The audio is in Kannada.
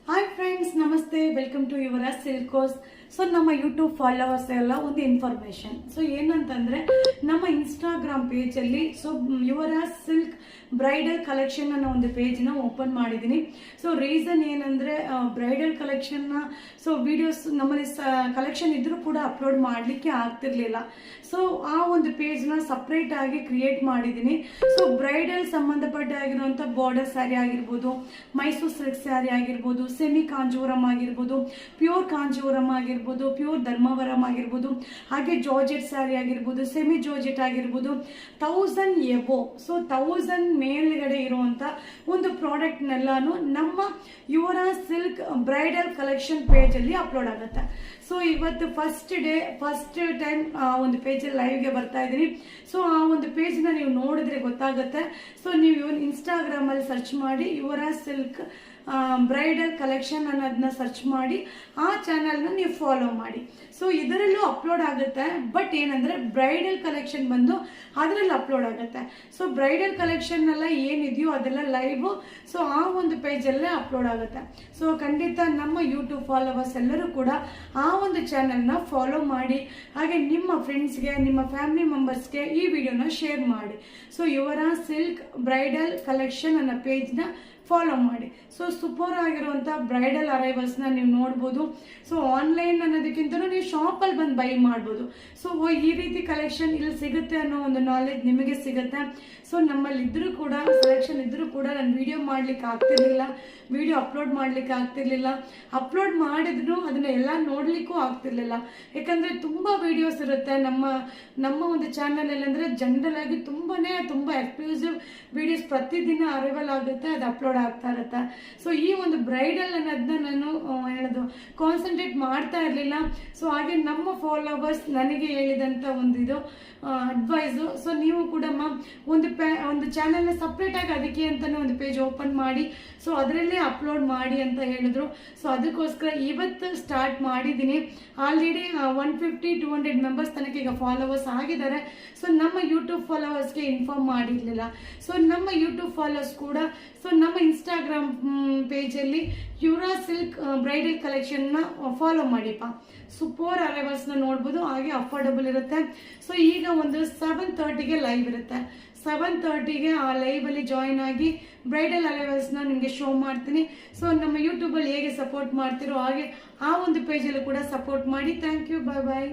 ಹಾಯ್ ಫ್ರೆಂಡ್ಸ್, ನಮಸ್ತೆ. Welcome to Yuvaraj silks. So ನಮ್ಮ ಯೂಟ್ಯೂಬ್ ಫಾಲೋವರ್ಸ್ ಎಲ್ಲ ಒಂದು ಇನ್ಫಾರ್ಮೇಶನ್. ಸೊ ಏನಂತಂದ್ರೆ ನಮ್ಮ ಇನ್ಸ್ಟಾಗ್ರಾಮ್ ಪೇಜಲ್ಲಿ ಯುವರಾಜ್ ಸಿಲ್ಕ್ ಬ್ರೈಡಲ್ ಕಲೆಕ್ಷನ್ ಅನ್ನೋ ಒಂದು ಪೇಜ್ನ ಓಪನ್ ಮಾಡಿದ್ದೀನಿ. ಸೊ ರೀಸನ್ ಏನಂದ್ರೆ ಬ್ರೈಡಲ್ ಕಲೆಕ್ಷನ್ನ ವಿಡಿಯೋಸ್ ನಮ್ಮಲ್ಲಿ ಕಲೆಕ್ಷನ್ ಇದ್ರೂ ಕೂಡ ಅಪ್ಲೋಡ್ ಮಾಡಲಿಕ್ಕೆ ಆಗ್ತಿರ್ಲಿಲ್ಲ. ಸೊ ಆ ಒಂದು ಪೇಜ್ನ ಸಪ್ರೇಟ್ ಆಗಿ ಕ್ರಿಯೇಟ್ ಮಾಡಿದ್ದೀನಿ. ಸೊ ಬ್ರೈಡಲ್ ಸಂಬಂಧಪಟ್ಟ ಆಗಿರುವಂಥ ಬಾರ್ಡರ್ ಸ್ಯಾರಿ ಆಗಿರ್ಬೋದು, ಮೈಸೂರು ಸಿಲ್ಕ್ ಸ್ಯಾರಿ ಆಗಿರ್ಬೋದು, ಸೆಮಿ ಕಾಂಜೂರಮ್ ಆಗಿರ್ಬೋದು, ಪ್ಯೂರ್ ಕಾಂಜೂರಮ್ ಆಗಿರ್ಬೋದು, ಪ್ಯೂರ್ ಧರ್ಮವರಂ ಆಗಿರ್ಬೋದು, ಹಾಗೆ ಜಾರ್ಜೆಟ್ ಸ್ಯಾರಿ ಆಗಿರ್ಬೋದು, ಸೆಮಿ ಜಾರ್ಜೆಟ್ ಆಗಿರ್ಬೋದು, 1000 ಎಬೋ, ಸೊ 1000 ಮೇಲ್ಗಡೆ ಇರುವಂತ ಒಂದು ಪ್ರಾಡಕ್ಟ್ನೆಲ್ಲಾನು ನಮ್ಮ Yuvraj silk bridal collection page ಅಲ್ಲಿ ಅಪ್ಲೋಡ್ ಆಗುತ್ತೆ. ಸೊ ಇವತ್ತು ಫಸ್ಟ್ ಟೈಮ್ ಒಂದು ಪೇಜಲ್ಲಿ ಲೈವ್ಗೆ ಬರ್ತಾ ಇದ್ದೀನಿ. ಸೊ ಆ ಒಂದು ಪೇಜ್ನ ನೀವು ನೋಡಿದ್ರೆ ಗೊತ್ತಾಗುತ್ತೆ. ಸೊ ನೀವು ಇನ್ಸ್ಟಾಗ್ರಾಮ್ ಅಲ್ಲಿ ಸರ್ಚ್ ಮಾಡಿ ಯುವರಾಜ್ ಸಿಲ್ಕ್ ಬ್ರೈಡಲ್ ಕಲೆಕ್ಷನ್ ಅನ್ನೋದನ್ನ ಸರ್ಚ್ ಮಾಡಿ ಆ ಚಾನಲ್ನ ನೀವು ಫಾಲೋ ಮಾಡಿ. ಸೊ ಇದರಲ್ಲೂ ಅಪ್ಲೋಡ್ ಆಗುತ್ತೆ. ಬಟ್ ಏನಂದ್ರೆ ಬ್ರೈಡಲ್ ಕಲೆಕ್ಷನ್ ಬಂದು ಅದರಲ್ಲಿ ಅಪ್ಲೋಡ್ ಆಗುತ್ತೆ. ಸೊ ಬ್ರೈಡಲ್ ಕಲೆಕ್ಷನ್ ಎಲ್ಲ ಏನಿದೆಯೋ ಅದೆಲ್ಲ ಲೈವ್ ಸೊ ಆ ಒಂದು ಪೇಜಲ್ಲೇ ಅಪ್ಲೋಡ್ ಆಗುತ್ತೆ. ಸೊ ಖಂಡಿತ ನಮ್ಮ ಯೂಟ್ಯೂಬ್ ಫಾಲೋವರ್ಸ್ ಎಲ್ಲರೂ ಕೂಡ ಆ ಒಂದು ಚಾನಲ್ನ ಫಾಲೋ ಮಾಡಿ, ಹಾಗೆ ನಿಮ್ಮ ಫ್ರೆಂಡ್ಸ್ಗೆ, ನಿಮ್ಮ ಫ್ಯಾಮಿಲಿ ಮೆಂಬರ್ಸ್ಗೆ ಈ ವಿಡಿಯೋನ ಶೇರ್ ಮಾಡಿ. So Yuvraj silk bridal collection ಅನ್ನೋ ಪೇಜ್ನ ಫಾಲೋ ಮಾಡಿ. ಸೊ ಸೂಪರ್ ಆಗಿರುವಂಥ ಬ್ರೈಡಲ್ ಅರೈವಲ್ಸ್ನ ನೀವು ನೋಡ್ಬೋದು. ಸೊ ಆನ್ಲೈನ್ ಅನ್ನೋದಕ್ಕಿಂತ ನೀವು ಶಾಪಲ್ಲಿ ಬಂದು ಬೈ ಮಾಡ್ಬೋದು. ಸೊ ಈ ರೀತಿ ಕಲೆಕ್ಷನ್ ಇಲ್ಲಿ ಸಿಗುತ್ತೆ ಅನ್ನೋ ಒಂದು ನಾಲೆಜ್ ನಿಮಗೆ ಸಿಗುತ್ತೆ. ಸೊ ನಮ್ಮಲ್ಲಿ ಇದ್ರೂ ಕೂಡ ಸೆಲೆಕ್ಷನ್ ಇದ್ರೂ ಕೂಡ ನಾನು ವಿಡಿಯೋ ಮಾಡ್ಲಿಕ್ಕೆ ಆಗ್ತಿರ್ಲಿಲ್ಲ, ವಿಡಿಯೋ ಅಪ್ಲೋಡ್ ಮಾಡ್ಲಿಕ್ಕೆ ಆಗ್ತಿರ್ಲಿಲ್ಲ. ಅಪ್ಲೋಡ್ ಮಾಡಿದ್ರು ಅದನ್ನ ಎಲ್ಲ ನೋಡ್ಲಿಕ್ಕೂ ಆಗ್ತಿರ್ಲಿಲ್ಲ. ಯಾಕಂದ್ರೆ ತುಂಬಾ ವಿಡಿಯೋಸ್ ಇರುತ್ತೆ ನಮ್ಮ ಒಂದು ಚಾನಲ್ ಅಲ್ಲಿ. ಅಂದ್ರೆ ಜನರಲ್ ಆಗಿ ತುಂಬಾ ಎಕ್ಸ್ಕ್ಲೂಸಿವ್ ವಿಡಿಯೋಸ್ ಪ್ರತಿದಿನ ಅರೈವಲ್ ಆಗುತ್ತೆ, ಅದು ಅಪ್ಲೋಡ್ ಆಗ್ತಾ ಇರುತ್ತೆ. ಸೊ ಈ ಒಂದು ಬ್ರೈಡಲ್ ಅನ್ನೋದನ್ನ ನಾನು ಹೇಳೋದು ಕಾನ್ಸಂಟ್ರೇಟ್ ಮಾಡ್ತಾ ಇರಲಿಲ್ಲ. ಸೊ ಹಾಗೆ ನಮ್ಮ ಫಾಲೋವರ್ಸ್ ನನಗೆ ಹೇಳಿದಂತ ಒಂದು ಇದು ಅಡ್ವೈಸು. ಸೊ ನೀವು ಕೂಡ ಒಂದು ಚಾನಲ್ನ ಸಪ್ರೇಟ್ ಆಗಿ ಅದಕ್ಕೆ ಅಂತಾನೆ ಒಂದು ಪೇಜ್ ಓಪನ್ ಮಾಡಿ ಸೊ ಅದರಲ್ಲೇ ಅಪ್ಲೋಡ್ ಮಾಡಿ ಅಂತ ಹೇಳಿದ್ರು. ಸೊ ಅದಕ್ಕೋಸ್ಕರ ಇವತ್ತು ಸ್ಟಾರ್ಟ್ ಮಾಡಿದ್ದೀನಿ. ಆಲ್ರೆಡಿ 150-200 ಮೆಂಬರ್ಸ್ ತನಕ ಈಗ ಫಾಲೋವರ್ಸ್ ಆಗಿದ್ದಾರೆ. ಸೊ ನಮ್ಮ ಯೂಟ್ಯೂಬ್ ಫಾಲೋವರ್ಸ್ಗೆ ಇನ್ಫಾರ್ಮ್ ಮಾಡಿರಲಿಲ್ಲ. ಸೊ ನಮ್ಮ ಯೂಟ್ಯೂಬ್ ಫಾಲೋವರ್ಸ್ ಕೂಡ ಸೊ ನಮ್ಮ ಇನ್ಸ್ಟಾಗ್ರಾಮ್ ಪೇಜಲ್ಲಿ ಯುವರಾಜ್ ಸಿಲ್ಕ್ ಬ್ರೈಡಲ್ ಕಲೆಕ್ಷನ್ನ ಫಾಲೋ ಮಾಡಿಪ್ಪ. ಸೂಪರ್ ಅರೈವಲ್ಸ್ನ ನೋಡ್ಬೋದು, ಹಾಗೆ ಅಫೋರ್ಡಬಲ್ ಇರುತ್ತೆ. ಸೊ ಈಗ ಒಂದು 7:30ಗೆ ಲೈವ್ ಇರುತ್ತೆ. 7:30ಗೆ ಆ ಲೈವ್ ಅಲ್ಲಿ ಜಾಯಿನ್ ಆಗಿ ಬ್ರೈಡಲ್ ಅರೈವಲ್ಸ್ನ ನಿಮಗೆ ಶೋ ಮಾಡ್ತೀನಿ. ಸೊ ನಮ್ಮ ಯೂಟ್ಯೂಬಲ್ಲಿ ಹೇಗೆ ಸಪೋರ್ಟ್ ಮಾಡ್ತಿರೋ ಹಾಗೆ ಆ ಒಂದು ಪೇಜಲ್ಲೂ ಕೂಡ ಸಪೋರ್ಟ್ ಮಾಡಿ. Thank you, bye bye.